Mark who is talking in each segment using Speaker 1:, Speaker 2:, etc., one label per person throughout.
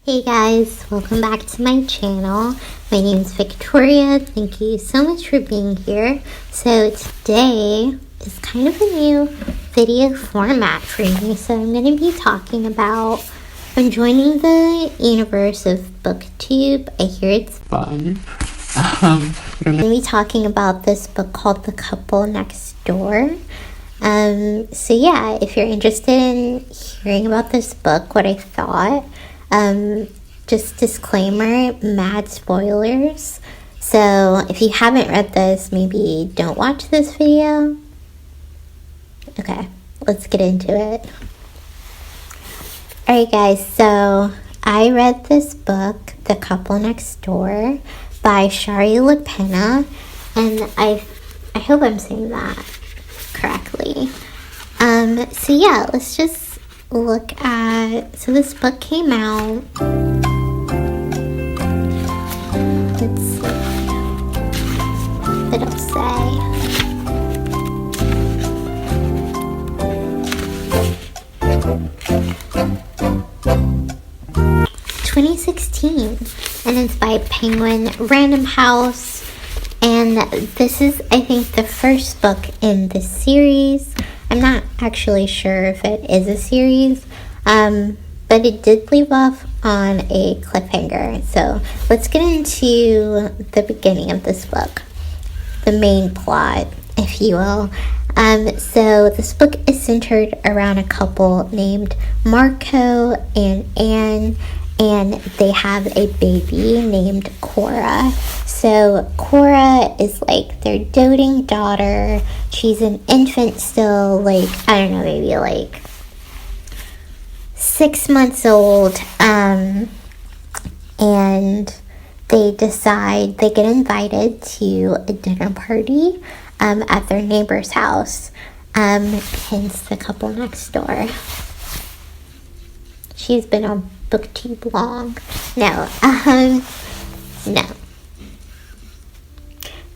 Speaker 1: Hey guys, welcome back to my channel. My name is Victoria. Thank you so much for being here. So today is kind of a new video format for me. So I'm going to be talking about, I'm joining the universe of BookTube. I hear it's fun. I'm going to be talking about this book called The Couple Next Door. So yeah, if you're interested in hearing about this book, what I thought, just disclaimer, mad spoilers. So if you haven't read this, maybe don't watch this video. Okay, let's get into it. Alright guys, so I read this book, The Couple Next Door, by Shari Lapena, and I hope I'm saying that correctly. So yeah, let's just look at, so this book came out, let's see what it'll say. $2016, and it's by Penguin Random House, and this is, I think, the first book in this series. I'm not actually sure if it is a series, but it did leave off on a cliffhanger. So let's get into the beginning of this book, the main plot, if you will. So this book is centered around a couple named Marco and Anne, and they have a baby named Cora. So Cora is like their doting daughter. She's an infant still, like, I don't know, maybe like 6 months old. And they get invited to a dinner party at their neighbor's house. Hence The Couple Next Door. She's been on BookTube long. No.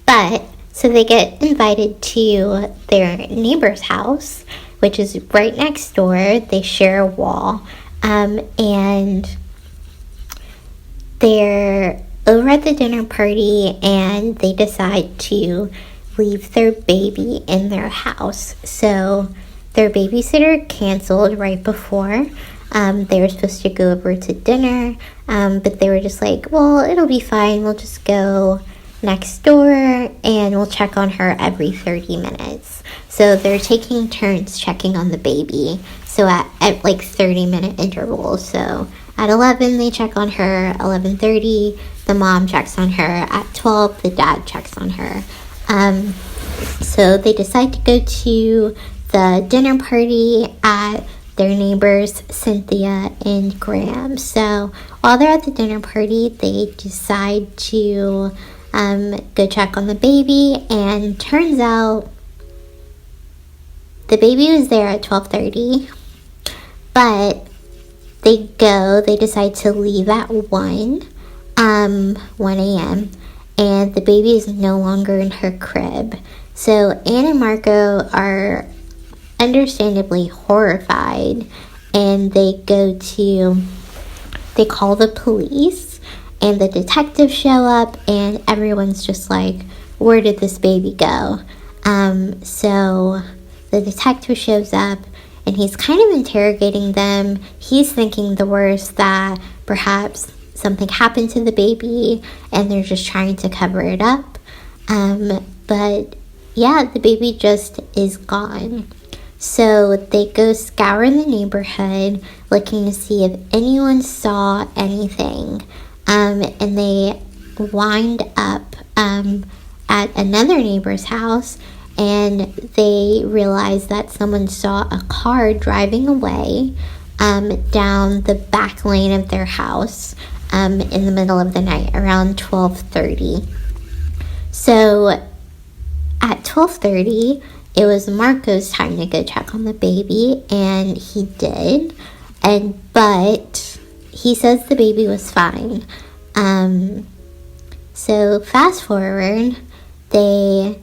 Speaker 1: But, so they get invited to their neighbor's house, which is right next door. They share a wall. And they're over at the dinner party, and they decide to leave their baby in their house. So their babysitter canceled right before. They were supposed to go over to dinner, but they were just like, well, it'll be fine. We'll just go next door and we'll check on her every 30 minutes. So they're taking turns checking on the baby. So at like 30-minute intervals. So at 11, they check on her. 11:30, the mom checks on her. At 12, the dad checks on her. So they decide to go to the dinner party at their neighbors, Cynthia and Graham. So while they're at the dinner party, they decide to go check on the baby, and turns out the baby was there at 12:30, but they decide to leave at 1 a.m., and the baby is no longer in her crib. So Anne and Marco are understandably horrified, and they call the police, and the detectives show up, and everyone's just like, where did this baby go? So the detective shows up, and he's kind of interrogating them. He's thinking the worst, that perhaps something happened to the baby and they're just trying to cover it up. But yeah, the baby just is gone. So they go scour the neighborhood looking to see if anyone saw anything. And they wind up at another neighbor's house, and they realize that someone saw a car driving away down the back lane of their house in the middle of the night, around 12:30. So at 12:30, it was Marco's time to go check on the baby, and he did. But he says the baby was fine. So fast forward, they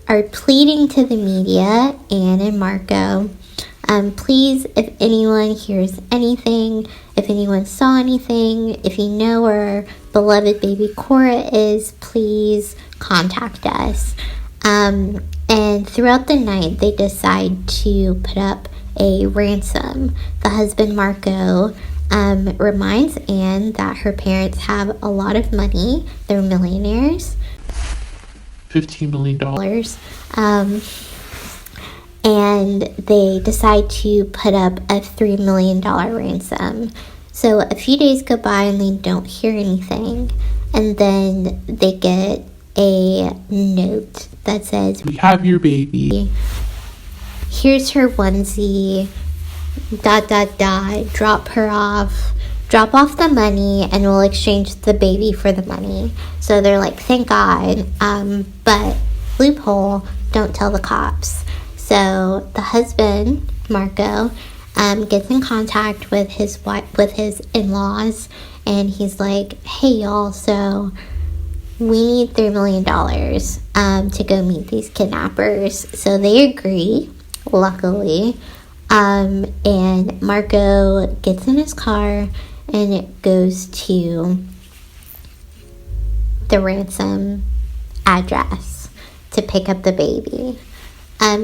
Speaker 1: are pleading to the media, Anne and Marco, Please, if anyone hears anything, if anyone saw anything, if you know where beloved baby Cora is, please contact us. And throughout the night, they decide to put up a ransom. The husband, Marco, reminds Anne that her parents have a lot of money. They're millionaires.
Speaker 2: $15 million.
Speaker 1: And they decide to put up a $3 million ransom. So a few days go by and they don't hear anything. And then they get a note that says,
Speaker 2: "We have your baby.
Speaker 1: Here's her onesie, ... drop off the money and we'll exchange the baby for the money." So they're like, thank God, but loophole, don't tell the cops. So the husband, Marco, gets in contact with his wife, with his in-laws, and he's like, hey y'all, so we need $3 million to go meet these kidnappers. So they agree, luckily. And Marco gets in his car and it goes to the ransom address to pick up the baby.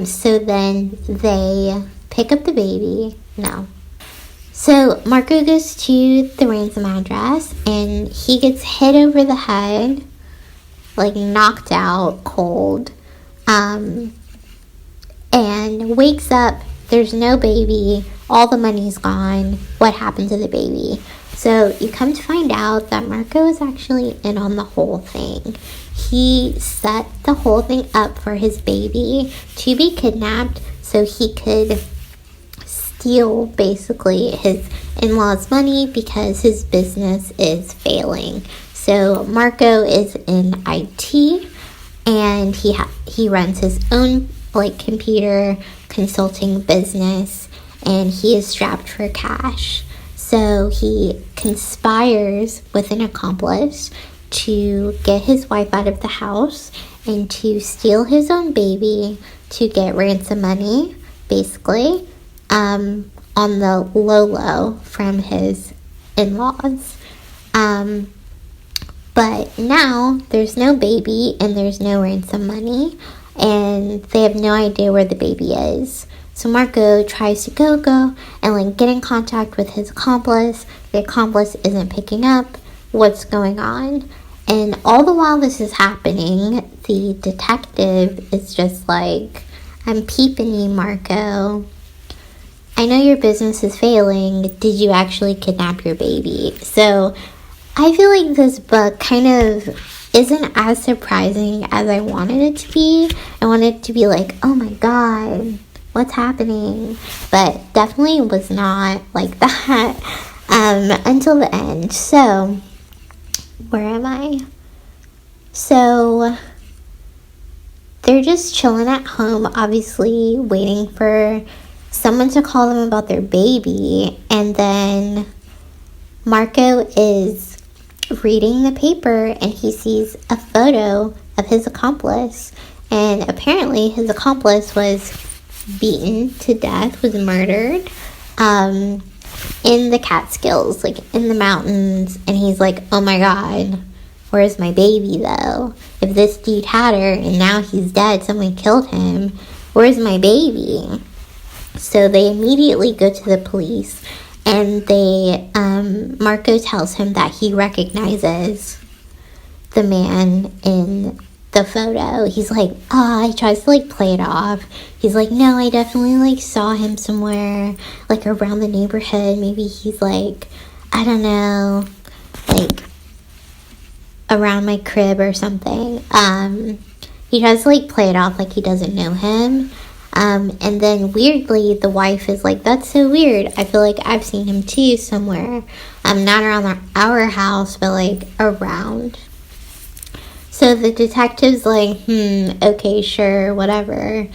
Speaker 1: So then they pick up the baby. No. So Marco goes to the ransom address and he gets hit over the head, like knocked out cold, and wakes up. There's no baby. All the money's gone. What happened to the baby? So you come to find out that Marco is actually in on the whole thing. He set the whole thing up for his baby to be kidnapped so he could steal basically his in-laws' money because his business is failing. So Marco is in IT and he runs his own computer consulting business, and he is strapped for cash. So he conspires with an accomplice to get his wife out of the house and to steal his own baby to get ransom money, basically, on the low from his in-laws. But now there's no baby and there's no ransom money, and they have no idea where the baby is. So Marco tries to go and get in contact with his accomplice. The accomplice isn't picking up. What's going on? And all the while this is happening, the detective is just like, I'm peeping you, Marco. I know your business is failing. Did you actually kidnap your baby? So I feel like this book kind of isn't as surprising as I wanted it to be. I wanted it to be like, oh my God, what's happening? But definitely was not like that until the end. So where am I? So they're just chilling at home, obviously waiting for someone to call them about their baby. And then Marco is reading the paper and he sees a photo of his accomplice. And apparently his accomplice was beaten to death, was murdered in the Catskills, in the mountains. And he's like, oh my God, where's my baby though? If this dude had her and now he's dead, someone killed him, where's my baby? So they immediately go to the police, and Marco tells him that he recognizes the man in the photo. He's like, he tries to play it off. He's like, no, I definitely saw him somewhere around the neighborhood. Maybe he's I don't know, around my crib or something. He tries to play it off like he doesn't know him. And then weirdly, the wife is like, that's so weird. I feel like I've seen him too somewhere. Not around our house, but around. So the detective's like, okay, sure, whatever.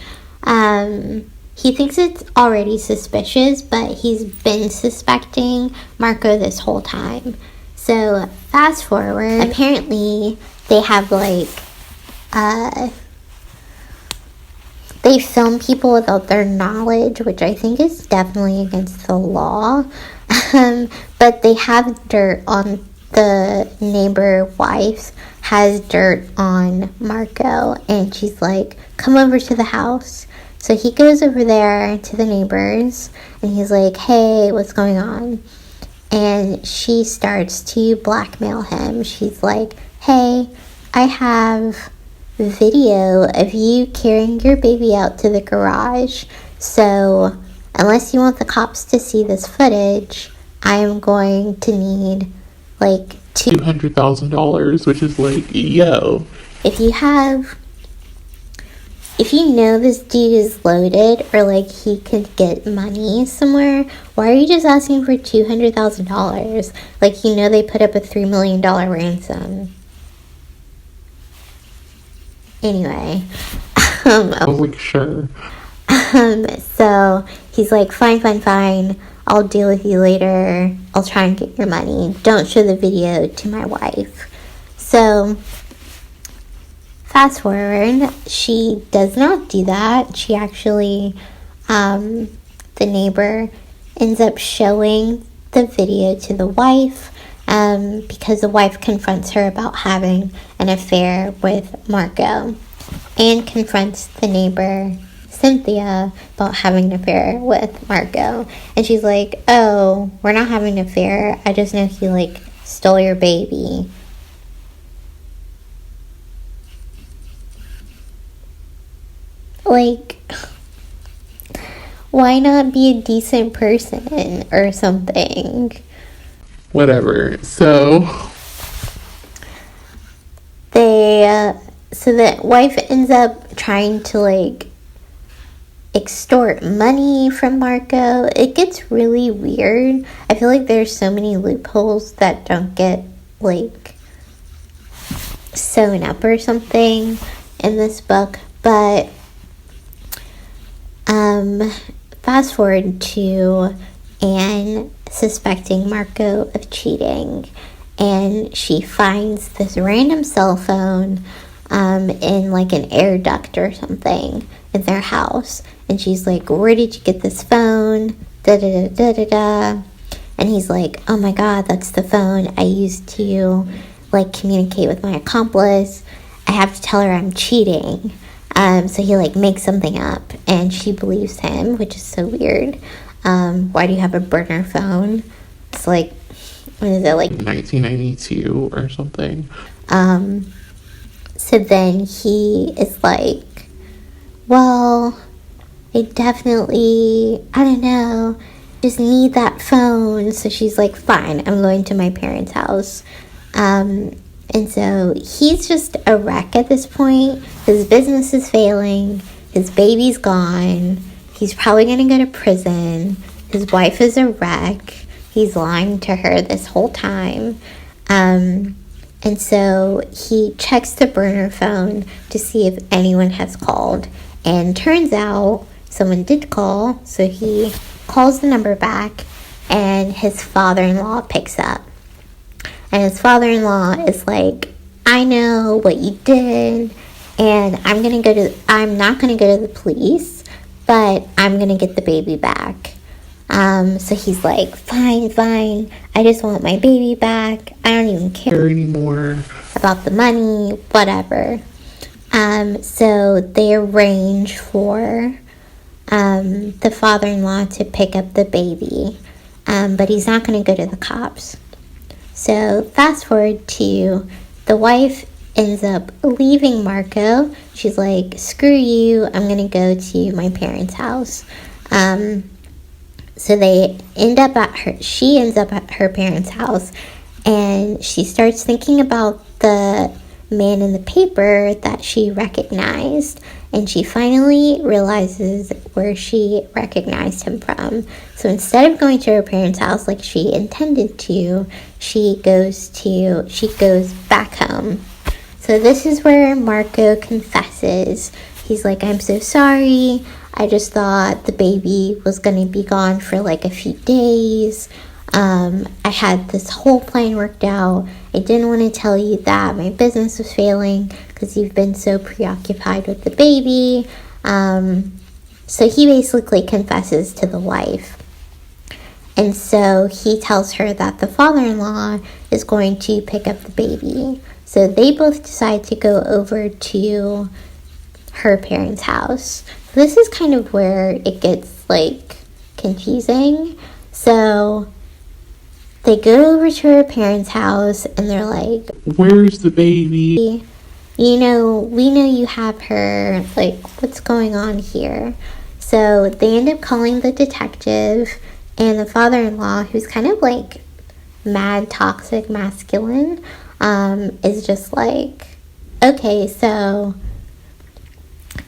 Speaker 1: He thinks it's already suspicious, but he's been suspecting Marco this whole time. So fast forward, apparently they have they film people without their knowledge, which I think is definitely against the law. But they have dirt on the neighbor wife has dirt on Marco, and she's like, come over to the house. So he goes over there to the neighbors, and he's like, hey, what's going on? And she starts to blackmail him. She's like, hey, I have video of you carrying your baby out to the garage. So unless you want the cops to see this footage, I am going to need like
Speaker 2: $200,000, which is like, yo.
Speaker 1: if you know this dude is loaded or like he could get money somewhere, why are you just asking for $200,000? Like, you know, they put up a $3 million ransom. Anyway,
Speaker 2: I was like, sure.
Speaker 1: so he's like, fine, I'll deal with you later, I'll try and get your money, don't show the video to my wife. So fast forward, she does not do that. She actually, the neighbor ends up showing the video to the wife, because the wife confronts her about having an affair with Marco, and confronts the neighbor, Cynthia, about having an affair with Marco. And she's like, oh, we're not having an affair, I just know he like stole your baby. Like, why not be a decent person or something?
Speaker 2: Whatever. So
Speaker 1: the wife ends up trying to like extort money from Marco. It gets really weird. I feel like there's so many loopholes that don't get like sewn up or something in this book. But fast forward to Anne suspecting Marco of cheating, and she finds this random cell phone in like an air duct or something in their house, and she's like, where did you get this phone? Da da da da da. And he's like, oh my god, that's the phone I used to like communicate with my accomplice. I have to tell her I'm cheating. So he like makes something up, and she believes him, which is so weird. Why do you have a burner phone? It's like, what is it, like
Speaker 2: 1992 or something?
Speaker 1: So then he is like, well, I definitely, I don't know, just need that phone. So she's like, fine, I'm going to my parents' house. And so he's just a wreck at this point. His business is failing. His baby's gone. He's probably going to go to prison. His wife is a wreck. He's lying to her this whole time. And so he checks the burner phone to see if anyone has called. And turns out someone did call. So he calls the number back, and his father-in-law picks up. And his father-in-law is like, I know what you did, and I'm not going to go to the police, but I'm going to get the baby back. So he's like, fine, I just want my baby back. I don't even care
Speaker 2: anymore
Speaker 1: about the money, whatever. So they arrange for the father-in-law to pick up the baby, but he's not going to go to the cops. So fast forward to the wife ends up leaving Marco. She's like, screw you, I'm going to go to my parents' house. So she ends up at her parents' house, and she starts thinking about the man in the paper that she recognized, and she finally realizes where she recognized him from. So instead of going to her parents' house like she intended to, she goes back home. So this is where Marco confesses. He's like, I'm so sorry. I just thought the baby was going to be gone for like a few days. I had this whole plan worked out. I didn't want to tell you that my business was failing because you've been so preoccupied with the baby. So he basically confesses to the wife. And so he tells her that the father-in-law is going to pick up the baby. So they both decide to go over to her parents' house. This is kind of where it gets, like, confusing. So they go over to her parents' house and they're like,
Speaker 2: "Where's the baby?
Speaker 1: we know you have her. Like, what's going on here?" So they end up calling the detective, and the father-in-law, who's kind of like mad, toxic, masculine, is just like, okay, so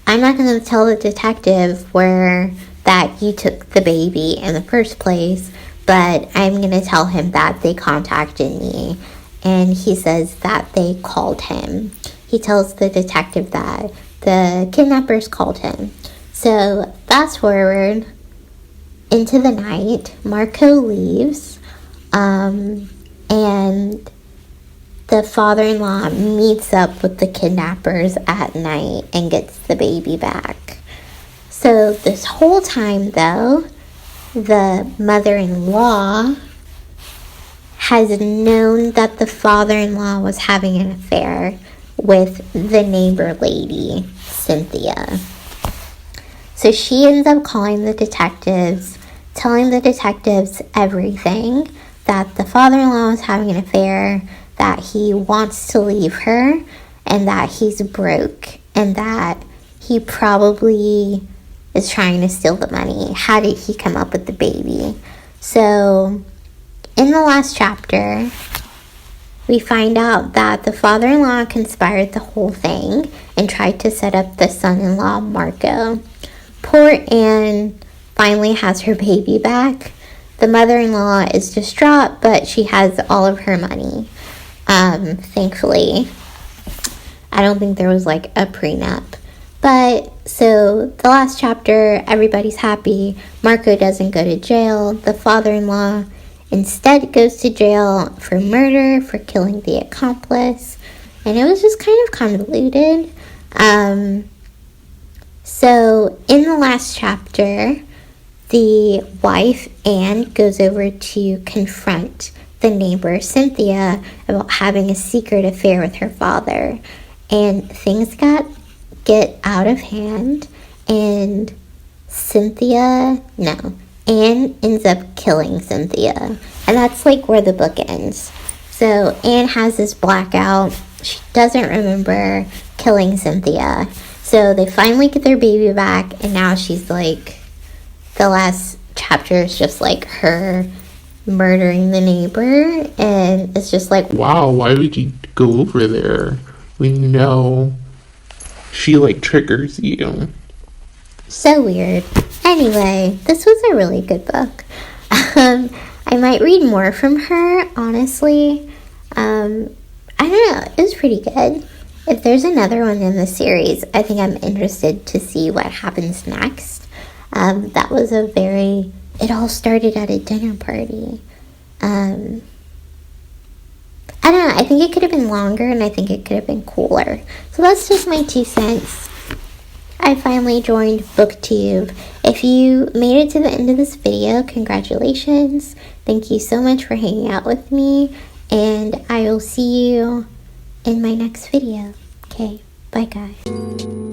Speaker 1: I'm not going to tell the detective that you took the baby in the first place, but I'm going to tell him that they contacted me. And he says that they called him. He tells the detective that the kidnappers called him. So fast forward into the night, Marco leaves, and the father-in-law meets up with the kidnappers at night and gets the baby back. So this whole time, though, the mother-in-law has known that the father-in-law was having an affair with the neighbor lady, Cynthia. So she ends up calling the detectives, telling the detectives everything, that the father-in-law was having an affair, that he wants to leave her, and that he's broke, and that he probably is trying to steal the money. How did he come up with the baby? So in the last chapter, we find out that the father-in-law conspired the whole thing and tried to set up the son-in-law, Marco. Poor Anne finally has her baby back. The mother-in-law is distraught, but she has all of her money. Thankfully. I don't think there was like a prenup. But so the last chapter, everybody's happy. Marco doesn't go to jail. The father-in-law instead goes to jail for murder, for killing the accomplice. And it was just kind of convoluted. So in the last chapter, the wife, Anne, goes over to confront the neighbor, Cynthia, about having a secret affair with her father. And things get out of hand, and Anne ends up killing Cynthia. And that's like where the book ends. So Anne has this blackout. She doesn't remember killing Cynthia. So they finally get their baby back, and now she's like, the last chapter is just like her murdering the neighbor, and it's just like,
Speaker 2: Wow, why would you go over there when you know she like triggers you?
Speaker 1: so weird. Anyway, this was a really good book. I might read more from her, honestly. I don't know, it was pretty good. If there's another one in the series, I think I'm interested to see what happens next. That was it all started at a dinner party. I don't know, I think it could have been longer, and I think it could have been cooler. So that's just my 2 cents. I finally joined BookTube. If you made it to the end of this video, congratulations. Thank you so much for hanging out with me, and I will see you in my next video. Okay, bye guys.